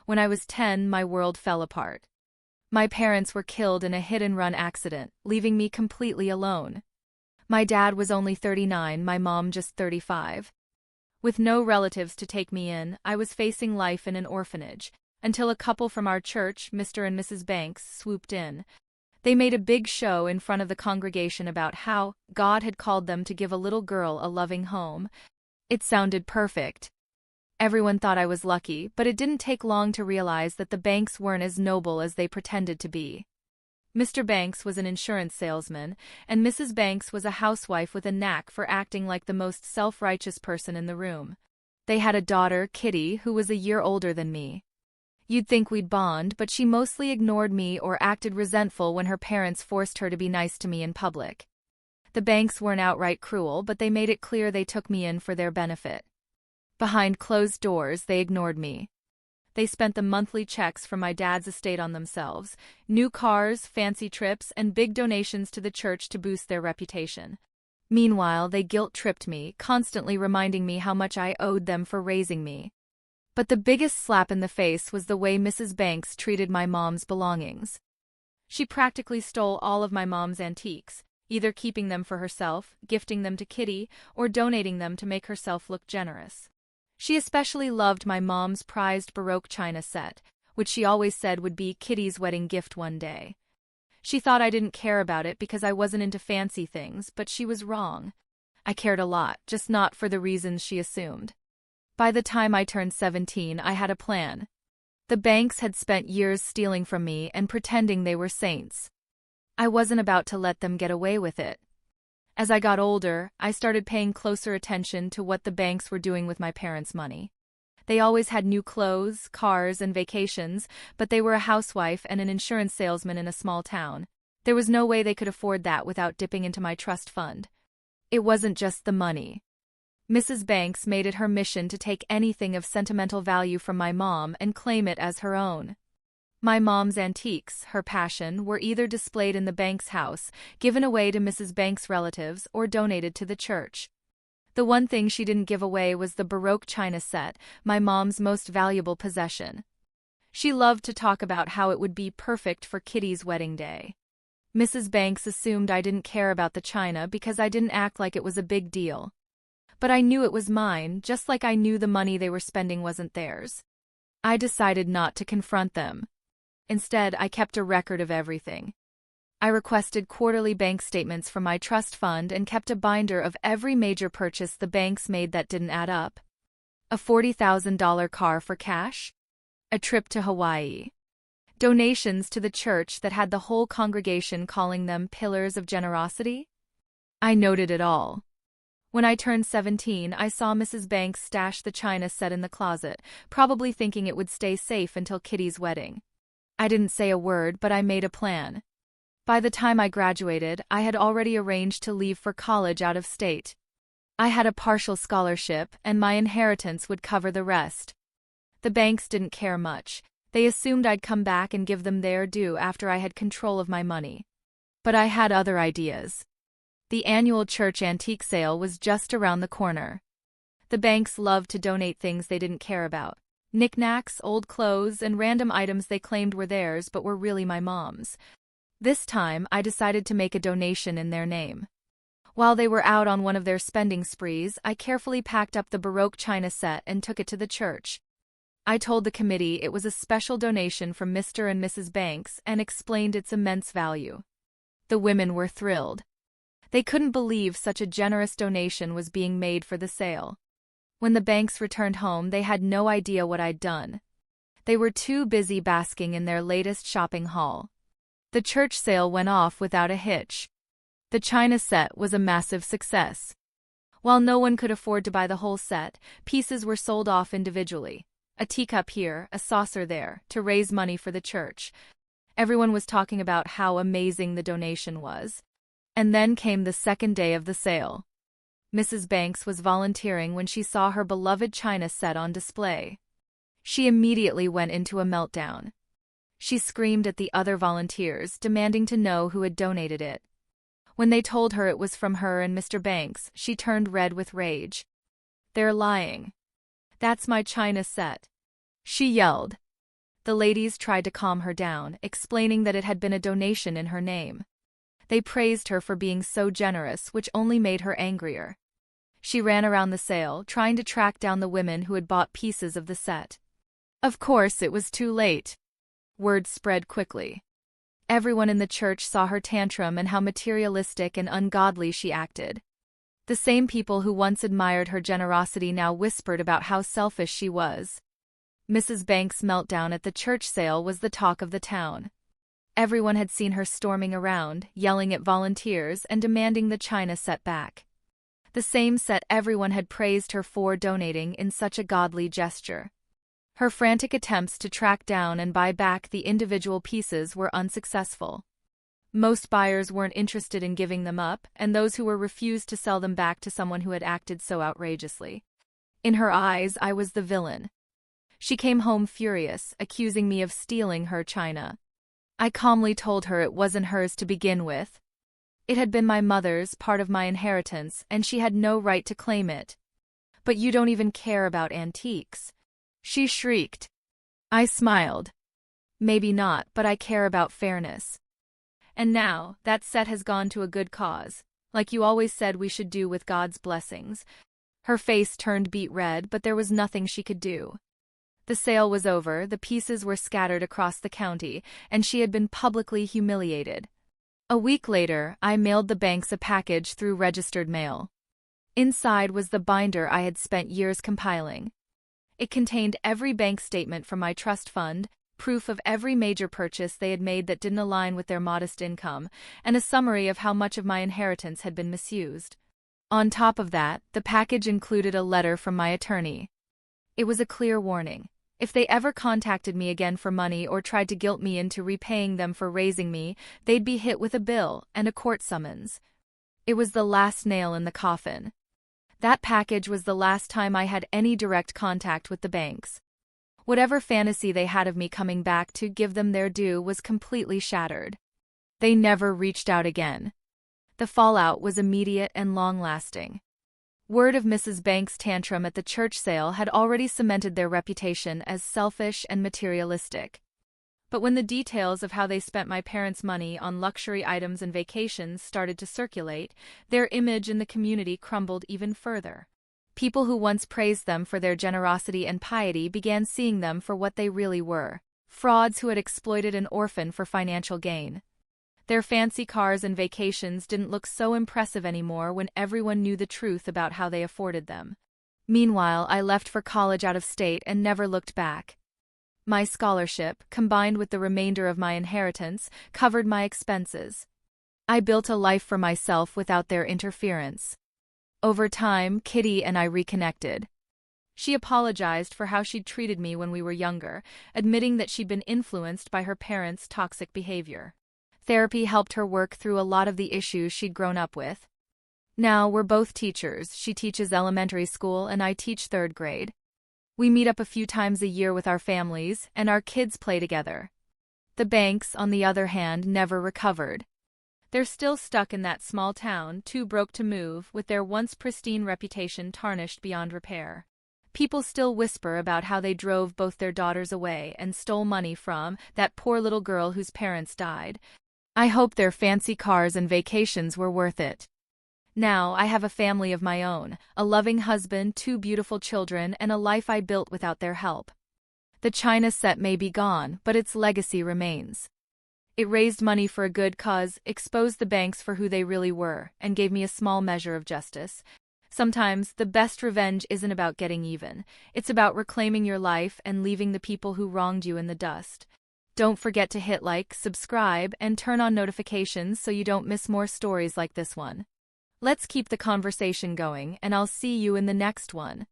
When I was 10, my world fell apart. My parents were killed in a hit-and-run accident, leaving me completely alone. My dad was only 39, my mom just 35. With no relatives to take me in, I was facing life in an orphanage, until a couple from our church, Mr. and Mrs. Banks, swooped in. They made a big show in front of the congregation about how God had called them to give a little girl a loving home. It sounded perfect. Everyone thought I was lucky, but it didn't take long to realize that the Banks weren't as noble as they pretended to be. Mr. Banks was an insurance salesman, and Mrs. Banks was a housewife with a knack for acting like the most self-righteous person in the room. They had a daughter, Kitty, who was a year older than me. You'd think we'd bond, but she mostly ignored me or acted resentful when her parents forced her to be nice to me in public. The Banks weren't outright cruel, but they made it clear they took me in for their benefit. Behind closed doors, they ignored me. They spent the monthly checks from my dad's estate on themselves, new cars, fancy trips, and big donations to the church to boost their reputation. Meanwhile, they guilt-tripped me, constantly reminding me how much I owed them for raising me. But the biggest slap in the face was the way Mrs. Banks treated my mom's belongings. She practically stole all of my mom's antiques, either keeping them for herself, gifting them to Kitty, or donating them to make herself look generous. She especially loved my mom's prized Baroque china set, which she always said would be Kitty's wedding gift one day. She thought I didn't care about it because I wasn't into fancy things, but she was wrong. I cared a lot, just not for the reasons she assumed. By the time I turned 17, I had a plan. The Banks had spent years stealing from me and pretending they were saints. I wasn't about to let them get away with it. As I got older, I started paying closer attention to what the Banks were doing with my parents' money. They always had new clothes, cars, and vacations, but they were a housewife and an insurance salesman in a small town. There was no way they could afford that without dipping into my trust fund. It wasn't just the money. Mrs. Banks made it her mission to take anything of sentimental value from my mom and claim it as her own. My mom's antiques, her passion, were either displayed in the Banks house, given away to Mrs. Banks' relatives, or donated to the church. The one thing she didn't give away was the Baroque china set, my mom's most valuable possession. She loved to talk about how it would be perfect for Kitty's wedding day. Mrs. Banks assumed I didn't care about the china because I didn't act like it was a big deal. But I knew it was mine, just like I knew the money they were spending wasn't theirs. I decided not to confront them. Instead, I kept a record of everything. I requested quarterly bank statements from my trust fund and kept a binder of every major purchase the Banks made that didn't add up. A $40,000 car for cash? A trip to Hawaii. Donations to the church that had the whole congregation calling them pillars of generosity? I noted it all. When I turned 17, I saw Mrs. Banks stash the china set in the closet, probably thinking it would stay safe until Kitty's wedding. I didn't say a word, but I made a plan. By the time I graduated, I had already arranged to leave for college out of state. I had a partial scholarship, and my inheritance would cover the rest. The Banks didn't care much. They assumed I'd come back and give them their due after I had control of my money. But I had other ideas. The annual church antique sale was just around the corner. The Banks loved to donate things they didn't care about. Knickknacks, old clothes, and random items they claimed were theirs but were really my mom's. This time, I decided to make a donation in their name. While they were out on one of their spending sprees, I carefully packed up the Baroque china set and took it to the church. I told the committee it was a special donation from Mr. and Mrs. Banks and explained its immense value. The women were thrilled. They couldn't believe such a generous donation was being made for the sale. When the Banks returned home, they had no idea what I'd done. They were too busy basking in their latest shopping haul. The church sale went off without a hitch. The china set was a massive success. While no one could afford to buy the whole set, pieces were sold off individually. A teacup here, a saucer there, to raise money for the church. Everyone was talking about how amazing the donation was. And then came the second day of the sale. Mrs. Banks was volunteering when she saw her beloved china set on display. She immediately went into a meltdown. She screamed at the other volunteers, demanding to know who had donated it. When they told her it was from her and Mr. Banks, she turned red with rage. "They're lying. That's my china set," she yelled. The ladies tried to calm her down, explaining that it had been a donation in her name. They praised her for being so generous, which only made her angrier. She ran around the sale, trying to track down the women who had bought pieces of the set. Of course, it was too late. Word spread quickly. Everyone in the church saw her tantrum and how materialistic and ungodly she acted. The same people who once admired her generosity now whispered about how selfish she was. Mrs. Banks' meltdown at the church sale was the talk of the town. Everyone had seen her storming around, yelling at volunteers and demanding the china set back. The same set everyone had praised her for donating in such a godly gesture. Her frantic attempts to track down and buy back the individual pieces were unsuccessful. Most buyers weren't interested in giving them up, and those who were refused to sell them back to someone who had acted so outrageously. In her eyes, I was the villain. She came home furious, accusing me of stealing her china. I calmly told her it wasn't hers to begin with. It had been my mother's, part of my inheritance, and she had no right to claim it. But you don't even care about antiques, she shrieked. I smiled. Maybe not, but I care about fairness. And now, that set has gone to a good cause, like you always said we should do with God's blessings. Her face turned beet red, but there was nothing she could do. The sale was over, the pieces were scattered across the county, and she had been publicly humiliated. A week later, I mailed the Banks a package through registered mail. Inside was the binder I had spent years compiling. It contained every bank statement from my trust fund, proof of every major purchase they had made that didn't align with their modest income, and a summary of how much of my inheritance had been misused. On top of that, the package included a letter from my attorney. It was a clear warning. If they ever contacted me again for money or tried to guilt me into repaying them for raising me, they'd be hit with a bill and a court summons. It was the last nail in the coffin. That package was the last time I had any direct contact with the Banks. Whatever fantasy they had of me coming back to give them their due was completely shattered. They never reached out again. The fallout was immediate and long-lasting. Word of Mrs. Banks' tantrum at the church sale had already cemented their reputation as selfish and materialistic. But when the details of how they spent my parents' money on luxury items and vacations started to circulate, their image in the community crumbled even further. People who once praised them for their generosity and piety began seeing them for what they really were: frauds who had exploited an orphan for financial gain. Their fancy cars and vacations didn't look so impressive anymore when everyone knew the truth about how they afforded them. Meanwhile, I left for college out of state and never looked back. My scholarship, combined with the remainder of my inheritance, covered my expenses. I built a life for myself without their interference. Over time, Kitty and I reconnected. She apologized for how she'd treated me when we were younger, admitting that she'd been influenced by her parents' toxic behavior. Therapy helped her work through a lot of the issues she'd grown up with. Now we're both teachers. She teaches elementary school and I teach third grade. We meet up a few times a year with our families, and our kids play together. The Banks, on the other hand, never recovered. They're still stuck in that small town, too broke to move, with their once pristine reputation tarnished beyond repair. People still whisper about how they drove both their daughters away and stole money from that poor little girl whose parents died. I hope their fancy cars and vacations were worth it. Now I have a family of my own, a loving husband, 2 beautiful children, and a life I built without their help. The china set may be gone, but its legacy remains. It raised money for a good cause, exposed the Banks for who they really were, and gave me a small measure of justice. Sometimes, the best revenge isn't about getting even. It's about reclaiming your life and leaving the people who wronged you in the dust. Don't forget to hit like, subscribe, and turn on notifications so you don't miss more stories like this one. Let's keep the conversation going, and I'll see you in the next one.